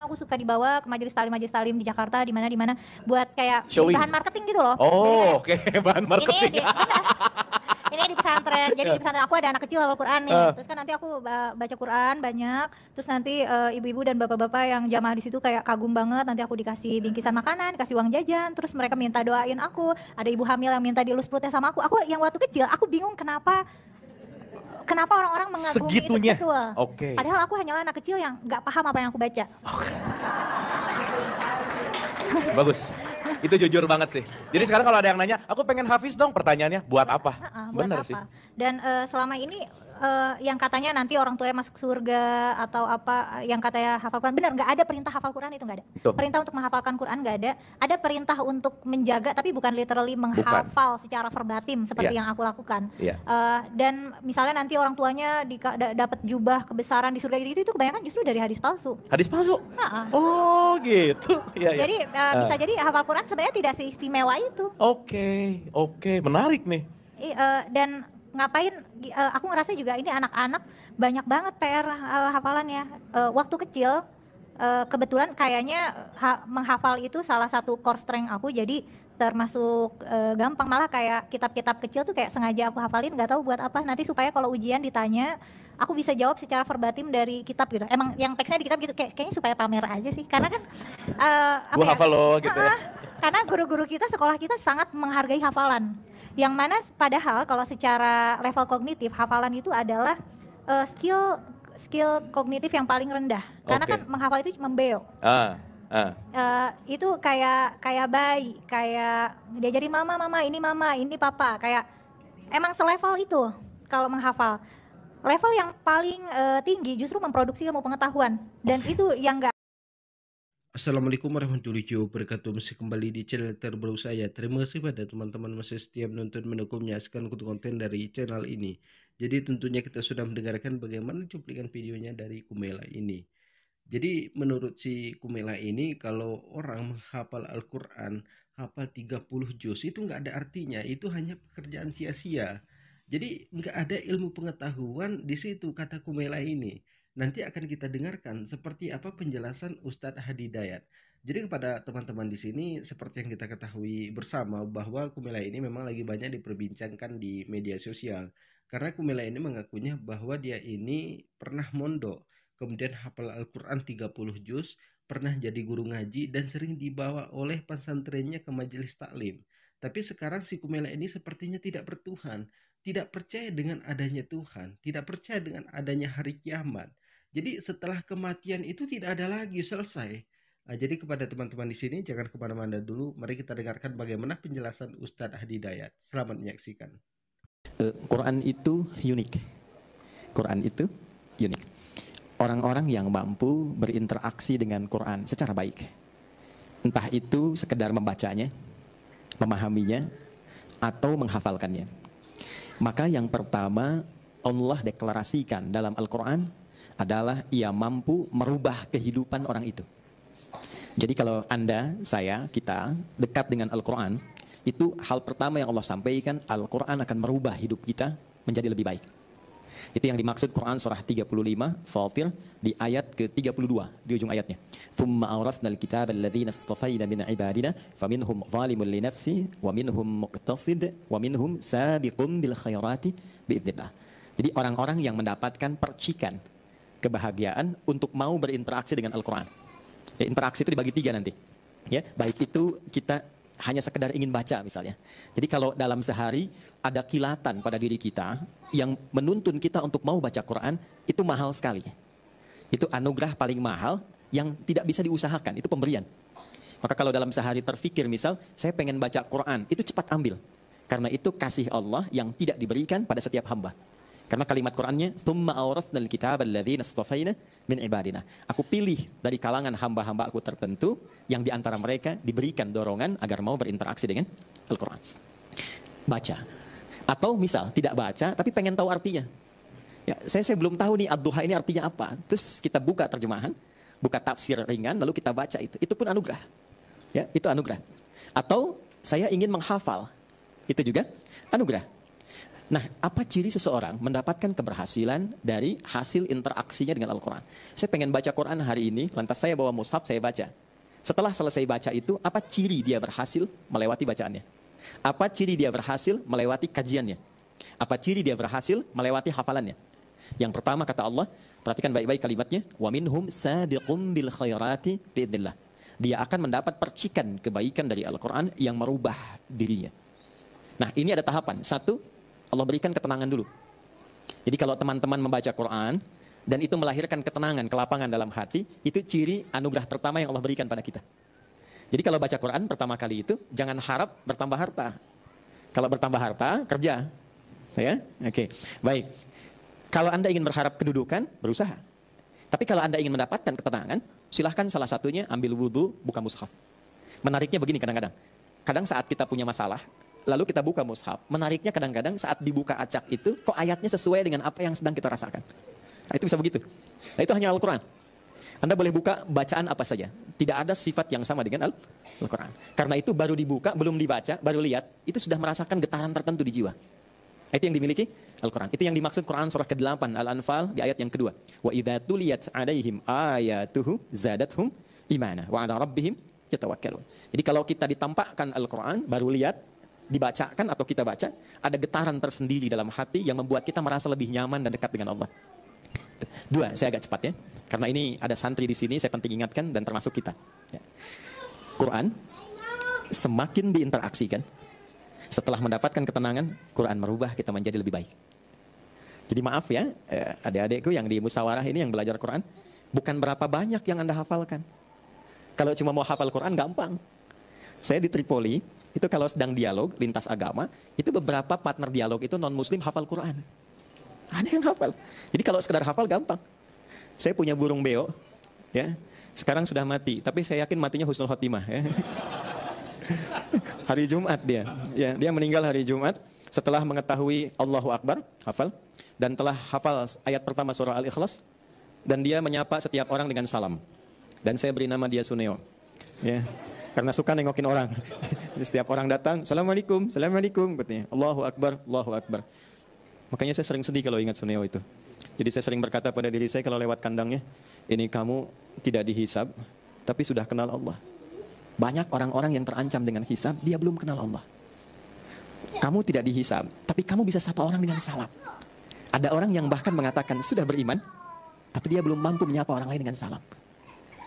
Aku suka dibawa ke majelis talim di Jakarta, di mana buat kayak Showing. bahan marketing gitu loh. Oh, oke, bahan marketing. Ini di pesantren. Jadi di pesantren aku ada anak kecil hafal Quran nih. Terus kan nanti aku baca Quran banyak. Terus nanti ibu-ibu dan bapak-bapak yang jamaah di situ kayak kagum banget. Nanti aku dikasih bingkisan makanan, dikasih uang jajan. Terus mereka minta doain aku. Ada ibu hamil yang minta dielus perutnya sama aku. Aku yang waktu kecil, aku bingung kenapa orang-orang mengagumi Segitunya. itu, betul. Oke. Padahal aku hanyalah anak kecil yang nggak paham apa yang aku baca. Bagus. Itu jujur banget sih. Jadi sekarang kalau ada yang nanya, aku pengen hafiz dong, pertanyaannya buat apa? Buat Bener apa? sih. Dan selama ini yang katanya nanti orang tuanya masuk surga atau apa, yang katanya hafal Quran, benar nggak ada perintah hafal Quran, itu nggak ada. Betul. Perintah untuk menghafalkan Quran nggak ada. Ada perintah untuk menjaga, tapi bukan literally menghafal secara verbatim seperti yang aku lakukan. Dan misalnya nanti orang tuanya dapat jubah kebesaran di surga itu kebanyakan justru dari hadis palsu. Hadis palsu? Oh gitu. Jadi bisa jadi hafal Quran sebenarnya tidak seistimewa itu. Oke, menarik nih. Dan ngapain, aku ngerasa juga ini anak-anak banyak banget PR hafalannya. Waktu kecil kebetulan kayaknya menghafal itu salah satu core strength aku, jadi termasuk gampang. Malah kayak kitab-kitab kecil tuh kayak sengaja aku hafalin, gak tahu buat apa, nanti supaya kalau ujian ditanya aku bisa jawab secara verbatim dari kitab gitu. Emang yang teksnya di kitab gitu, kayaknya supaya pamer aja sih. Karena kan gua hafal loh gitu ya. Karena guru-guru kita, sekolah kita sangat menghargai hafalan. Yang mana padahal kalau secara level kognitif, hafalan itu adalah skill kognitif yang paling rendah. Karena kan menghafal itu cuma membeo. Itu kayak bayi, kayak diajarin mama ini papa, kayak emang selevel itu kalau menghafal. Level yang paling tinggi justru memproduksi ilmu pengetahuan, dan itu yang enggak. Assalamualaikum warahmatullahi wabarakatuh. Masih kembali di channel terbaru saya. Terima kasih pada teman-teman masih setia menonton, mendukung, menyaksikan konten dari channel ini. Jadi tentunya kita sudah mendengarkan bagaimana cuplikan videonya dari Kumela ini. Jadi menurut si Kumela ini, kalau orang menghafal Al-Quran, hafal 30 juz itu nggak ada artinya, itu hanya pekerjaan sia-sia. Jadi nggak ada ilmu pengetahuan di situ, kata Kumela ini. Nanti akan kita dengarkan seperti apa penjelasan Ustadz Hadi Dayat. Jadi kepada teman-teman di sini, seperti yang kita ketahui bersama bahwa Kumela ini memang lagi banyak diperbincangkan di media sosial. Karena Kumela ini mengakunya bahwa dia ini pernah mondok, kemudian hafal Al-Quran 30 juz, pernah jadi guru ngaji, dan sering dibawa oleh pesantrennya ke majelis taklim. Tapi sekarang si Kumela ini sepertinya tidak bertuhan, tidak percaya dengan adanya Tuhan, tidak percaya dengan adanya hari kiamat. Jadi setelah kematian itu tidak ada lagi, selesai. Jadi kepada teman-teman di sini, jangan kemana-mana dulu. Mari kita dengarkan bagaimana penjelasan Ustadz Hadi Dayat. Selamat menyaksikan. Quran itu unik. Quran itu unik. Orang-orang yang mampu berinteraksi dengan Quran secara baik, entah itu sekedar membacanya, memahaminya, atau menghafalkannya, maka yang pertama Allah deklarasikan dalam Al-Quran adalah ia mampu merubah kehidupan orang itu. Jadi kalau Anda, saya, kita dekat dengan Al-Quran, itu hal pertama yang Allah sampaikan, Al-Quran akan merubah hidup kita menjadi lebih baik. Itu yang dimaksud Quran surah 35 Fatir di ayat ke-32 di ujung ayatnya. Thumma awrathna al-kitaba alladhina istafayna min ibadina faminhum zalimun li nafsi wa minhum muqtasid wa minhum sabiqun bil khairati biidznillah. Jadi orang-orang yang mendapatkan percikan kebahagiaan untuk mau berinteraksi dengan Al-Quran. Interaksi itu dibagi 3 nanti. Ya, baik itu kita hanya sekedar ingin baca misalnya. Jadi kalau dalam sehari ada kilatan pada diri kita yang menuntun kita untuk mau baca Quran, itu mahal sekali. Itu anugerah paling mahal yang tidak bisa diusahakan, itu pemberian. Maka kalau dalam sehari terfikir misal, saya pengen baca Quran, itu cepat ambil. Karena itu kasih Allah yang tidak diberikan pada setiap hamba. Karena kalimat Qurannya, "Tsumma awrathnal kitaba alladzina istafayna min ibadina." Aku pilih dari kalangan hamba-hamba aku tertentu yang diantara mereka diberikan dorongan agar mau berinteraksi dengan Al-Quran. Baca. Atau misal tidak baca tapi pengen tahu artinya. Ya, saya belum tahu nih Ad-Duha ini artinya apa. Terus kita buka terjemahan, buka tafsir ringan lalu kita baca itu. Itu pun anugerah. Ya, itu anugerah. Atau saya ingin menghafal. Itu juga anugerah. Nah, apa ciri seseorang mendapatkan keberhasilan dari hasil interaksinya dengan Al-Quran? Saya pengen baca Quran hari ini, lantas saya bawa mushaf, saya baca. Setelah selesai baca itu, apa ciri dia berhasil melewati bacaannya? Apa ciri dia berhasil melewati kajiannya? Apa ciri dia berhasil melewati hafalannya? Yang pertama kata Allah, perhatikan baik-baik kalimatnya, wa minhum sabiqum bil khairati biidznillah. Dia akan mendapat percikan kebaikan dari Al-Quran yang merubah dirinya. Nah, ini ada tahapan. Satu, Allah berikan ketenangan dulu. Jadi kalau teman-teman membaca Quran dan itu melahirkan ketenangan, kelapangan dalam hati, itu ciri anugerah pertama yang Allah berikan pada kita. Jadi kalau baca Quran pertama kali itu jangan harap bertambah harta. Kalau bertambah harta, kerja. Ya? Oke. Baik. Kalau Anda ingin berharap kedudukan, berusaha. Tapi kalau Anda ingin mendapatkan ketenangan, silahkan salah satunya ambil wudhu, buka mushaf. Menariknya begini kadang-kadang. Kadang saat kita punya masalah, lalu kita buka mushaf. Menariknya kadang-kadang saat dibuka acak itu, kok ayatnya sesuai dengan apa yang sedang kita rasakan. Nah, itu bisa begitu. Nah, itu hanya Al-Quran. Anda boleh buka bacaan apa saja. Tidak ada sifat yang sama dengan Al-Quran. Karena itu baru dibuka, belum dibaca, baru lihat, itu sudah merasakan getaran tertentu di jiwa. Itu yang dimiliki Al-Quran. Itu yang dimaksud Quran surah ke-8 Al-Anfal di ayat yang kedua. Wa idza tuliyat 'alaihim ayatuhu zadathum imana wa 'ala rabbihim yatawakkalun. Jadi kalau kita ditampakkan Al-Quran, baru lihat, dibacakan atau kita baca, ada getaran tersendiri dalam hati yang membuat kita merasa lebih nyaman dan dekat dengan Allah. Dua, saya agak cepat ya. Karena ini ada santri di sini, saya penting ingatkan dan termasuk kita. Ya. Quran semakin diinteraksikan, setelah mendapatkan ketenangan, Quran merubah kita menjadi lebih baik. Jadi maaf ya, adik-adikku yang di musyawarah ini yang belajar Quran, bukan berapa banyak yang Anda hafalkan. Kalau cuma mau hafal Quran, gampang. Saya di Tripoli, itu kalau sedang dialog lintas agama, itu beberapa partner dialog itu non-muslim hafal Quran. Ada yang hafal. Jadi kalau sekedar hafal, gampang. Saya punya burung beo, ya, sekarang sudah mati, tapi saya yakin matinya husnul khotimah. Ya. Hari Jumat dia meninggal hari Jumat setelah mengetahui Allahu Akbar, hafal, dan telah hafal ayat pertama surah Al-Ikhlas, dan dia menyapa setiap orang dengan salam. Dan saya beri nama dia Suneo, ya, karena suka nengokin orang. Jadi setiap orang datang, Assalamualaikum, Assalamualaikum, katanya, Allahu Akbar, Allahu Akbar. Makanya saya sering sedih kalau ingat Suneo itu. Jadi saya sering berkata pada diri saya kalau lewat kandangnya, ini kamu tidak dihisab, tapi sudah kenal Allah. Banyak orang-orang yang terancam dengan hisab, dia belum kenal Allah. Kamu tidak dihisab, tapi kamu bisa sapa orang dengan salam. Ada orang yang bahkan mengatakan sudah beriman, tapi dia belum mampu menyapa orang lain dengan salam.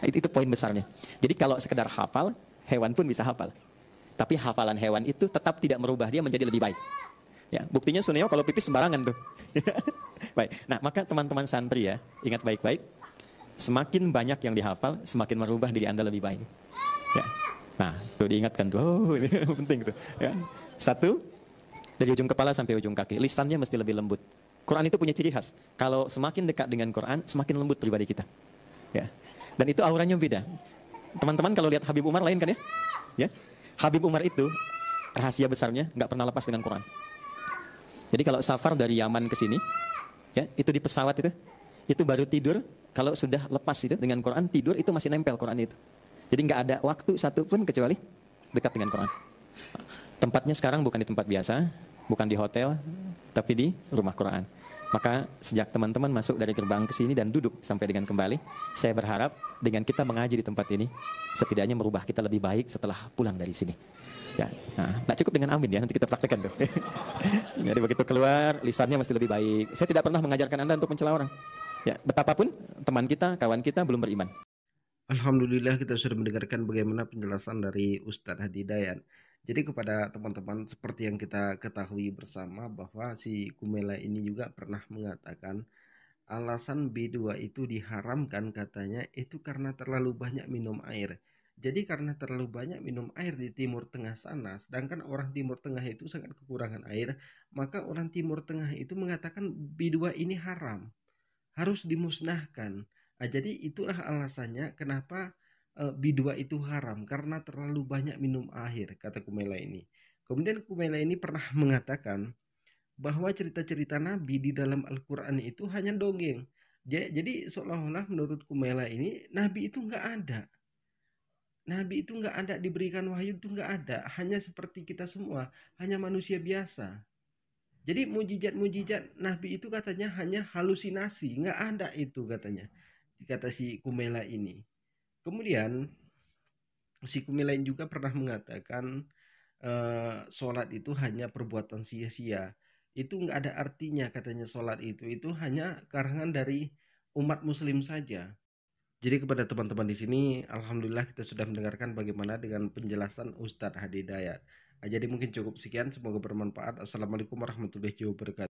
Itu poin besarnya. Jadi kalau sekedar hafal, hewan pun bisa hafal. Tapi hafalan hewan itu tetap tidak merubah dia menjadi lebih baik. Ya, buktinya Suneo kalau pipis sembarangan tuh. Baik. Nah, maka teman-teman santri ya, ingat baik-baik. Semakin banyak yang dihafal, semakin merubah diri Anda lebih baik. Ya. Nah, tuh diingatkan tuh. Oh, ini penting tuh. Ya. Satu, dari ujung kepala sampai ujung kaki, lisannya mesti lebih lembut. Quran itu punya ciri khas. Kalau semakin dekat dengan Quran, semakin lembut pribadi kita. Ya. Dan itu auranya beda. Teman-teman kalau lihat Habib Umar lain kan ya? Ya. Habib Umar itu rahasia besarnya nggak pernah lepas dengan Quran. Jadi kalau safar dari Yaman ke sini, ya, itu di pesawat itu baru tidur. Kalau sudah lepas itu dengan Quran, tidur itu masih nempel Quran itu. Jadi nggak ada waktu satu pun kecuali dekat dengan Quran. Tempatnya sekarang bukan di tempat biasa, bukan di hotel, tapi di rumah Quran. Maka sejak teman-teman masuk dari gerbang ke sini dan duduk sampai dengan kembali, saya berharap dengan kita mengaji di tempat ini, setidaknya merubah kita lebih baik setelah pulang dari sini. Ya, nah, tak cukup dengan amin ya, nanti kita praktekkan tuh. Jadi begitu keluar, lisannya mesti lebih baik. Saya tidak pernah mengajarkan Anda untuk mencela orang. Ya, betapapun teman kita, kawan kita belum beriman. Alhamdulillah kita sudah mendengarkan bagaimana penjelasan dari Ustadz Hadi Dayan. Jadi kepada teman-teman seperti yang kita ketahui bersama bahwa si Kumela ini juga pernah mengatakan alasan B2 itu diharamkan katanya itu karena terlalu banyak minum air. Jadi karena terlalu banyak minum air di Timur Tengah sana, sedangkan orang Timur Tengah itu sangat kekurangan air, maka orang Timur Tengah itu mengatakan B2 ini haram, harus dimusnahkan. Jadi itulah alasannya kenapa B2 itu haram, karena terlalu banyak minum air, kata Kumela ini. Kemudian Kumela ini pernah mengatakan bahwa cerita-cerita Nabi di dalam Al-Quran itu hanya dongeng. Jadi seolah-olah menurut Kumela ini Nabi itu nggak ada. Nabi itu nggak ada, diberikan wahyu itu nggak ada. Hanya seperti kita semua, hanya manusia biasa. Jadi mujizat Nabi itu katanya hanya halusinasi, nggak ada itu katanya, kata si Kumela ini. Kemudian si Kumela juga pernah mengatakan sholat itu hanya perbuatan sia-sia, itu nggak ada artinya katanya. Sholat itu hanya karangan dari umat muslim saja. Jadi kepada teman-teman di sini, alhamdulillah kita sudah mendengarkan bagaimana dengan penjelasan Ustadz Hadi Hidayat. Jadi mungkin cukup sekian, semoga bermanfaat. Assalamualaikum warahmatullahi wabarakatuh.